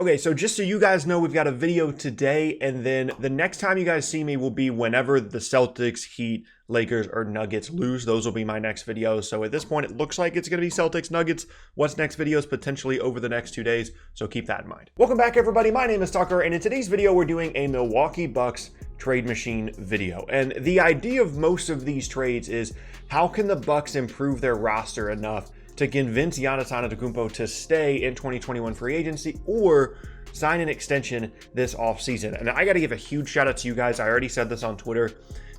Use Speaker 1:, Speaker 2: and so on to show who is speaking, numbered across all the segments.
Speaker 1: Okay, so just so you guys know, we've got a video today, and then the next time you guys see me will be whenever the Celtics, Heat, Lakers, or Nuggets lose. Those will be my next videos. So at this point, it looks like it's going to be Celtics, Nuggets. What's next videos potentially over the next 2 days, so keep that in mind. Welcome back, everybody. My name is Tucker, and in today's video, we're doing a Milwaukee Bucks trade machine video. And the idea of most of these trades is how can the Bucks improve their roster enough to convince Giannis Antetokounmpo to stay in 2021 free agency or sign an extension this offseason. And I got to give a huge shout out to you guys. I already said this on Twitter.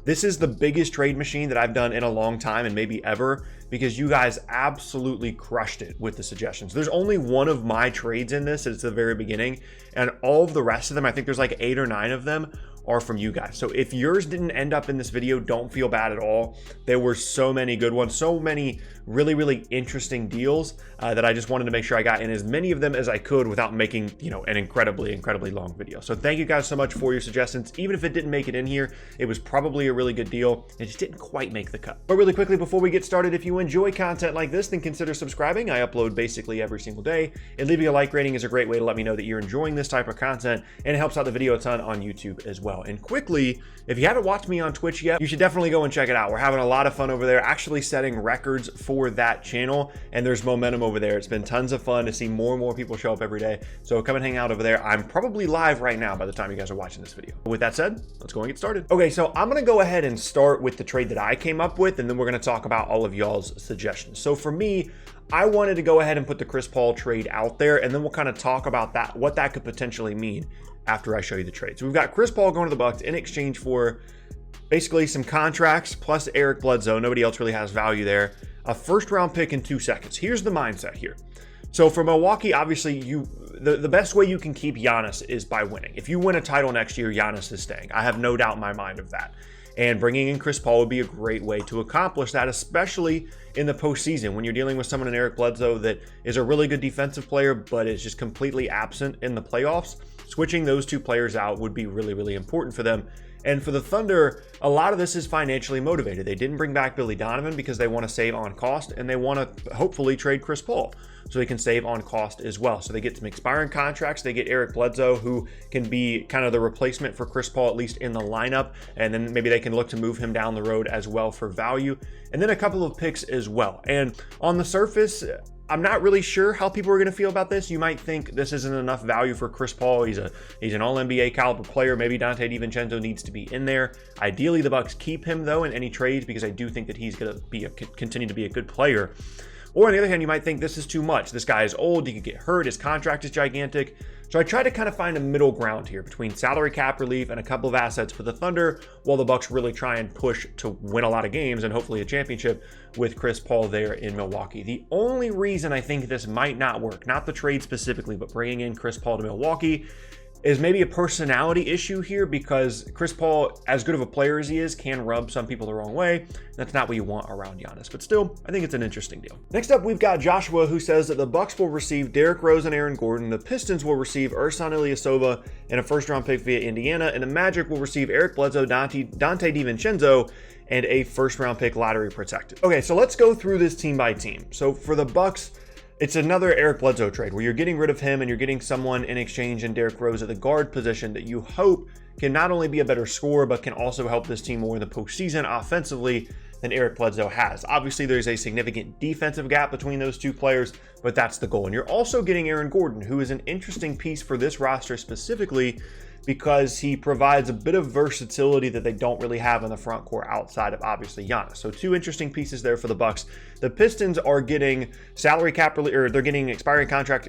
Speaker 1: This is the biggest trade machine that I've done in a long time and maybe ever, because you guys absolutely crushed it with the suggestions. There's only one of my trades in this. It's the very beginning, and all of the rest of them, I think there's like 8 or 9 of them, are from you guys. So if yours didn't end up in this video, don't feel bad at all. There were so many good ones, so many really interesting deals that I just wanted to make sure I got in as many of them as I could without making, an incredibly long video. So thank you guys so much for your suggestions. Even if it didn't make it in here, it was probably a really good deal. It just didn't quite make the cut. But really quickly before we get started, if you enjoy content like this, then consider subscribing. I upload basically every single day, and leaving a like rating is a great way to let me know that you're enjoying this type of content, and it helps out the video a ton on YouTube as well. And quickly, if you haven't watched me on Twitch yet, you should definitely go and check it out. We're having a lot of fun over there, actually setting records for that channel, and there's momentum over there. It's been tons of fun to see more and more people show up every day. So come and hang out over there. I'm probably live right now by the time you guys are watching this video. With that said, let's go and get started. Okay, so I'm gonna go ahead and start with the trade that I came up with, and then we're gonna talk about all of y'all's suggestions. So for me, I wanted to go ahead and put the Chris Paul trade out there, and then we'll kind of talk about that, what that could potentially mean after I show you the trade. So we've got Chris Paul going to the Bucks in exchange for basically some contracts plus Eric Bledsoe. Nobody else really has value there. A first round pick in 2 seconds. Here's the mindset here. So for Milwaukee, obviously the best way you can keep Giannis is by winning. If you win a title next year, Giannis is staying. I have no doubt in my mind of that. And bringing in Chris Paul would be a great way to accomplish that, especially in the postseason when you're dealing with someone in Eric Bledsoe that is a really good defensive player, but is just completely absent in the playoffs. Switching those 2 players out would be really important for them. And for the Thunder, a lot of this is financially motivated. They didn't bring back Billy Donovan because they want to save on cost, and they want to hopefully trade Chris Paul so they can save on cost as well. So they get some expiring contracts. They get Eric Bledsoe, who can be kind of the replacement for Chris Paul, at least in the lineup. And then maybe they can look to move him down the road as well for value. And then a couple of picks as well. And on the surface, I'm not really sure how people are going to feel about this. You might think this isn't enough value for Chris Paul. He's an all-NBA caliber player. Maybe Donte DiVincenzo needs to be in there. Ideally, the Bucks keep him, though, in any trades, because I do think that he's going to continue to be a good player. Or on the other hand, you might think this is too much. This guy is old. He could get hurt. His contract is gigantic. So I try to kind of find a middle ground here between salary cap relief and a couple of assets for the Thunder, while the Bucks really try and push to win a lot of games and hopefully a championship with Chris Paul there in Milwaukee. The only reason I think this might not work, not the trade specifically, but bringing in Chris Paul to Milwaukee, is maybe a personality issue here, because Chris Paul, as good of a player as he is, can rub some people the wrong way. That's not what you want around Giannis, but still, I think it's an interesting deal. Next up, we've got Joshua, who says that the Bucks will receive Derrick Rose and Aaron Gordon, the Pistons will receive Ersan Ilyasova and a first-round pick via Indiana, and the Magic will receive Eric Bledsoe, Donte DiVincenzo, and a first-round pick lottery protected. Okay, so let's go through this team by team. So for the Bucks, it's another Eric Bledsoe trade where you're getting rid of him and you're getting someone in exchange in Derrick Rose at the guard position that you hope can not only be a better scorer, but can also help this team more in the postseason offensively than Eric Bledsoe has. Obviously, there's a significant defensive gap between those 2 players, but that's the goal. And you're also getting Aaron Gordon, who is an interesting piece for this roster specifically, because he provides a bit of versatility that they don't really have in the front court outside of obviously Giannis. So 2 interesting pieces there for the Bucks. The Pistons are getting salary cap, or they're getting expiring contract,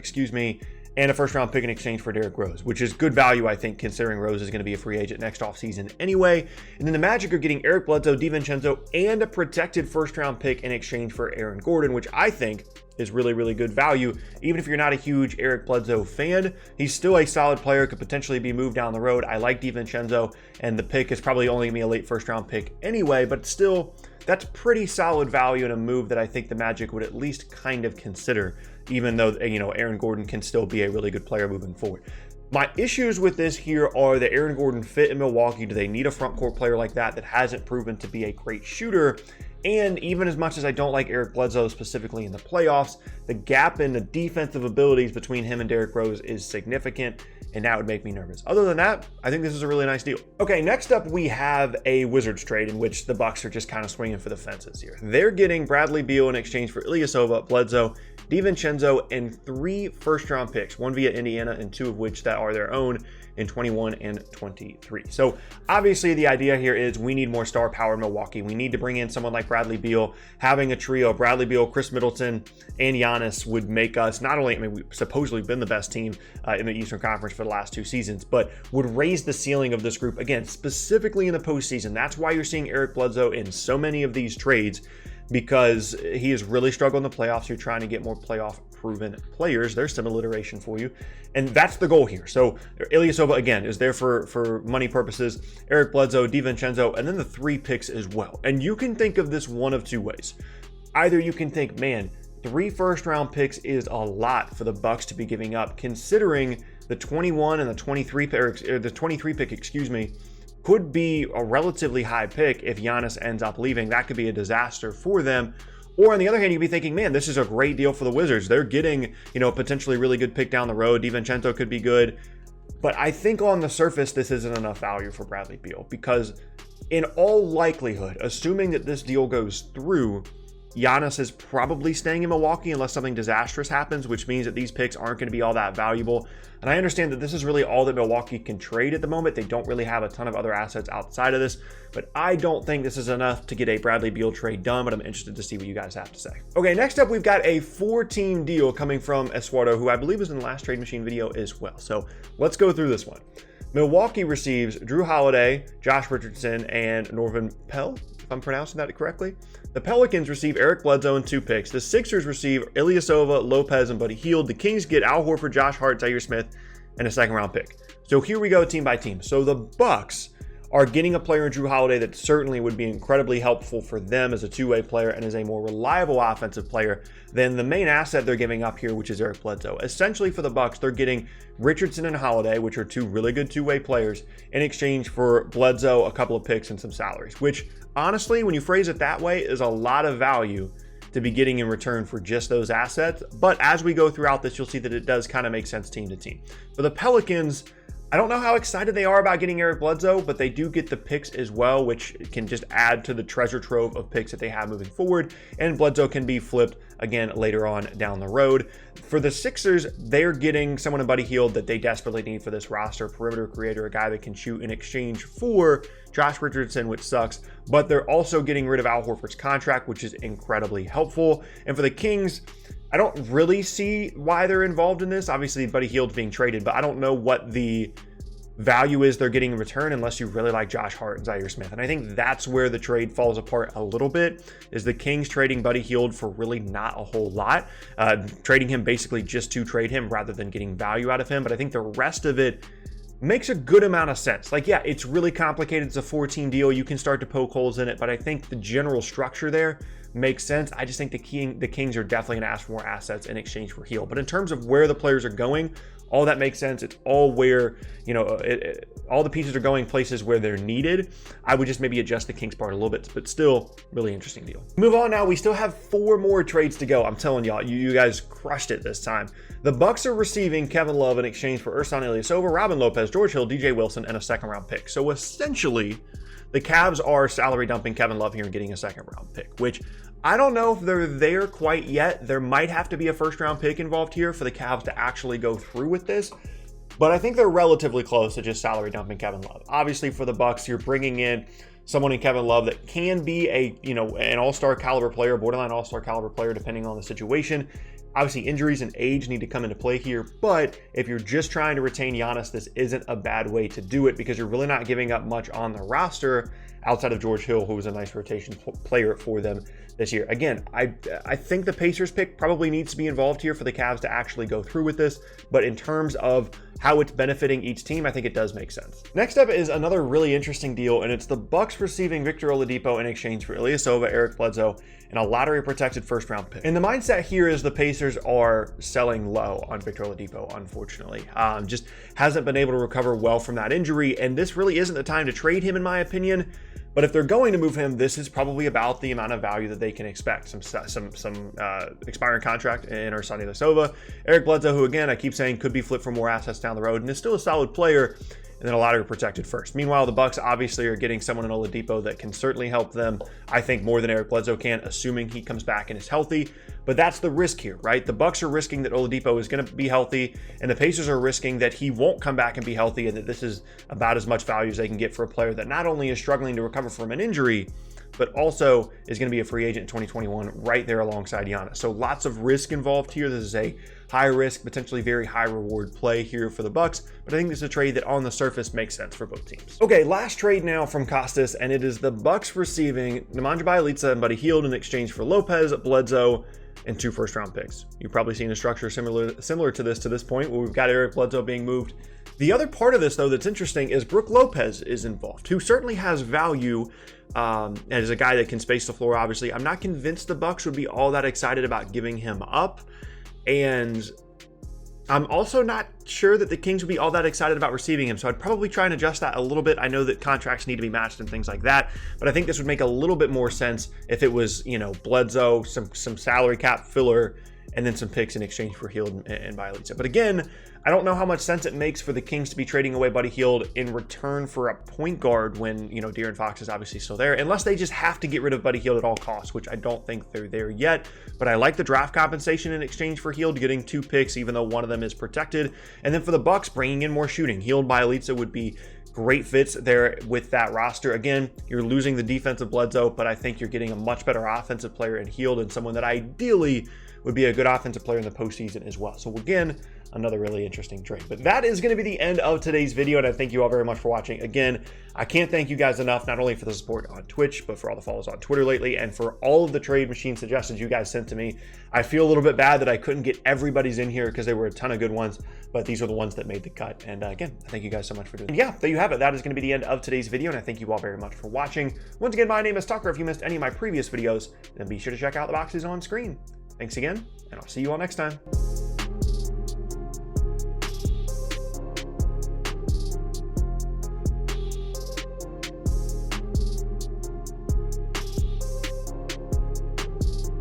Speaker 1: and a first-round pick in exchange for Derrick Rose, which is good value, I think, considering Rose is going to be a free agent next offseason anyway. And then the Magic are getting Eric Bledsoe, DiVincenzo, and a protected first-round pick in exchange for Aaron Gordon, which I think is really good value. Even if you're not a huge Eric Bledsoe fan, he's still a solid player, could potentially be moved down the road. I like DiVincenzo, and the pick is probably only going to be a late first-round pick anyway, but still, that's pretty solid value and a move that I think the Magic would at least kind of consider, even though, Aaron Gordon can still be a really good player moving forward. My issues with this here are the Aaron Gordon fit in Milwaukee. Do they need a front court player like that hasn't proven to be a great shooter? And even as much as I don't like Eric Bledsoe specifically in the playoffs, the gap in the defensive abilities between him and Derrick Rose is significant, and that would make me nervous. Other than that, I think this is a really nice deal. Okay, next up we have a Wizards trade in which the Bucks are just kind of swinging for the fences here. They're getting Bradley Beal in exchange for Ilyasova, Bledsoe, DiVincenzo, and 3 first-round picks, 1 via Indiana and 2 of which that are their own in 21 and 23. So obviously the idea here is we need more star power in Milwaukee. We need to bring in someone like Bradley Beal. Having a trio, Bradley Beal, Chris Middleton, and Giannis would make us not only, I mean, we've supposedly been the best team in the Eastern Conference for the last 2 seasons, but would raise the ceiling of this group, again, specifically in the postseason. That's why you're seeing Eric Bledsoe in so many of these trades, because he has really struggled in the playoffs. You're trying to get more playoff proven players. There's some alliteration for you. And that's the goal here. So Ilyasova, again, is there for money purposes. Eric Bledsoe, DiVincenzo, and then the 3 picks as well. And you can think of this one of 2 ways. Either you can think, man, 3 first-round picks is a lot for the Bucks to be giving up, considering the 21 and the 23 pick, excuse me, could be a relatively high pick if Giannis ends up leaving. That could be a disaster for them. Or on the other hand, you'd be thinking, man, this is a great deal for the Wizards. They're getting, potentially really good pick down the road. DiVincenzo could be good. But I think on the surface, this isn't enough value for Bradley Beal, because in all likelihood, assuming that this deal goes through, Giannis is probably staying in Milwaukee unless something disastrous happens, which means that these picks aren't going to be all that valuable. And I understand that this is really all that Milwaukee can trade at the moment. They don't really have a ton of other assets outside of this, but I don't think this is enough to get a Bradley Beal trade done, but I'm interested to see what you guys have to say. Okay, next up, we've got a 4-team deal coming from Eduardo, who I believe was in the last Trade Machine video as well. So let's go through this one. Milwaukee receives Jrue Holiday, Josh Richardson, and Norvin Pell, if I'm pronouncing that correctly. The Pelicans receive Eric Bledsoe and 2 picks. The Sixers receive Ilyasova, Lopez, and Buddy Hield. The Kings get Al Horford, Josh Hart, Zaire Smith, and a 2nd-round pick. So here we go team by team. So the Bucks are getting a player in Jrue Holiday that certainly would be incredibly helpful for them as a 2-way player and as a more reliable offensive player than the main asset they're giving up here, which is Eric Bledsoe. Essentially for the Bucks, they're getting Richardson and Holiday, which are 2 really good 2-way players, in exchange for Bledsoe, a couple of picks, and some salaries, which honestly, when you phrase it that way, is a lot of value to be getting in return for just those assets. But as we go throughout this, you'll see that it does kind of make sense team to team. For the Pelicans, I don't know how excited they are about getting Eric Bledsoe, but they do get the picks as well, which can just add to the treasure trove of picks that they have moving forward. And Bledsoe can be flipped again later on down the road. For the Sixers, they're getting someone in Buddy Hield that they desperately need for this roster, perimeter creator, a guy that can shoot, in exchange for Josh Richardson, which sucks. But they're also getting rid of Al Horford's contract, which is incredibly helpful. And for the Kings, I don't really see why they're involved in this. Obviously, Buddy Hield's being traded, but I don't know what the value is they're getting in return unless you really like Josh Hart and Zaire Smith. And I think that's where the trade falls apart a little bit, is the Kings trading Buddy Hield for really not a whole lot, trading him basically just to trade him rather than getting value out of him. But I think the rest of it makes a good amount of sense. Like, yeah, it's really complicated. It's a 4-team deal. You can start to poke holes in it, but I think the general structure there makes sense. I just think the Kings are definitely going to ask for more assets in exchange for Hield. But in terms of where the players are going, all that makes sense. It's all where, all the pieces are going places where they're needed. I would just maybe adjust the Kings part a little bit, but still really interesting deal. Move on now. We still have 4 more trades to go. I'm telling y'all, you guys crushed it this time. The Bucks are receiving Kevin Love in exchange for Ersan Ilyasova, Robin Lopez, George Hill, DJ Wilson, and a 2nd-round pick. So essentially, the Cavs are salary dumping Kevin Love here and getting a 2nd-round pick, which I don't know if they're there quite yet. There might have to be a 1st-round pick involved here for the Cavs to actually go through with this, but I think they're relatively close to just salary dumping Kevin Love. Obviously, for the Bucks, you're bringing in someone in Kevin Love that can be an all-star caliber player, borderline all-star caliber player, depending on the situation. Obviously, injuries and age need to come into play here, but if you're just trying to retain Giannis, this isn't a bad way to do it, because you're really not giving up much on the roster outside of George Hill, who was a nice rotation player for them this year. Again, I think the Pacers pick probably needs to be involved here for the Cavs to actually go through with this, but in terms of how it's benefiting each team, I think it does make sense. Next up is another really interesting deal, and it's the Bucks receiving Victor Oladipo in exchange for Ilyasova, Eric Bledsoe, and a lottery-protected 1st-round pick. And the mindset here is the Pacers are selling low on Victor Oladipo, unfortunately. Just hasn't been able to recover well from that injury, and this really isn't the time to trade him, in my opinion. But if they're going to move him, this is probably about the amount of value that they can expect. Some expiring contract in our son Ilyasova. Eric Bledsoe, who again, I keep saying could be flipped for more assets down the road and is still a solid player. And then a lot are protected first. Meanwhile, the Bucks obviously are getting someone in Oladipo that can certainly help them, I think, more than Eric Bledsoe can, assuming he comes back and is healthy. But that's the risk here, right? The Bucks are risking that Oladipo is going to be healthy, and the Pacers are risking that he won't come back and be healthy, and that this is about as much value as they can get for a player that not only is struggling to recover from an injury, but also is going to be a free agent in 2021 right there alongside Giannis. So lots of risk involved here. This is a high risk, potentially very high reward play here for the Bucks, but I think this is a trade that on the surface makes sense for both teams. Okay, last trade now from Costas, and it is the Bucks receiving Nemanja Bjelica and Buddy Hield in exchange for Lopez, Bledsoe, and 2 first-round picks. You've probably seen a structure similar to this point, where we've got Eric Bledsoe being moved. The other part of this, though, that's interesting is Brooke Lopez is involved, who certainly has value as a guy that can space the floor, obviously. I'm not convinced the Bucks would be all that excited about giving him up, and I'm also not sure that the Kings would be all that excited about receiving him, so I'd probably try and adjust that a little bit. I know that contracts need to be matched and things like that, but I think this would make a little bit more sense if it was, you know, Bledsoe, some salary cap filler, and then some picks in exchange for Hield and Bjelica. But again, I don't know how much sense it makes for the Kings to be trading away Buddy Hield in return for a point guard when, you know, De'Aaron Fox is obviously still there, unless they just have to get rid of Buddy Hield at all costs, which I don't think they're there yet. But I like the draft compensation in exchange for Hield, getting 2 picks, even though one of them is protected. And then for the Bucks, bringing in more shooting. Hield, Bjelica would be great fits there with that roster. Again, you're losing the defensive Bledsoe, but I think you're getting a much better offensive player in Hield, and someone that ideally would be a good offensive player in the postseason as well. So again, another really interesting trade. But that is going to be the end of today's video, and I thank you all very much for watching. Again, I can't thank you guys enough, not only for the support on Twitch, but for all the follows on Twitter lately, and for all of the trade machine suggestions you guys sent to me. I feel a little bit bad that I couldn't get everybody's in here because there were a ton of good ones, but these are the ones that made the cut. And again, I thank you guys so much for doing it. And yeah, there you have it. That is going to be the end of today's video, and I thank you all very much for watching. Once again, my name is Tucker. If you missed any of my previous videos, then be sure to check out the boxes on screen. Thanks again, and I'll see you all next time.